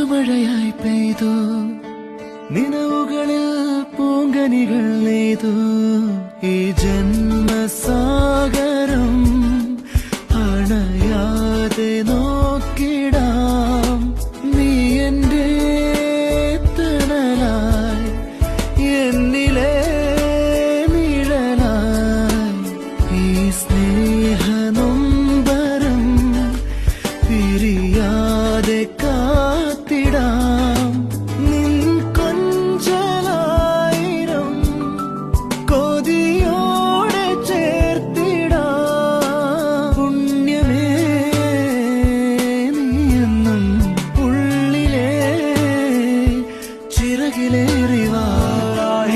പുതുമഴയായി പെയ്തു നിലവുകളിൽ പൂങ്കനികൾ നെയ്തു ഈ ജന്മസാഗരം അണയാതെ നോക്കിടാം നീ എന്റെ തണലായി എന്നിലെ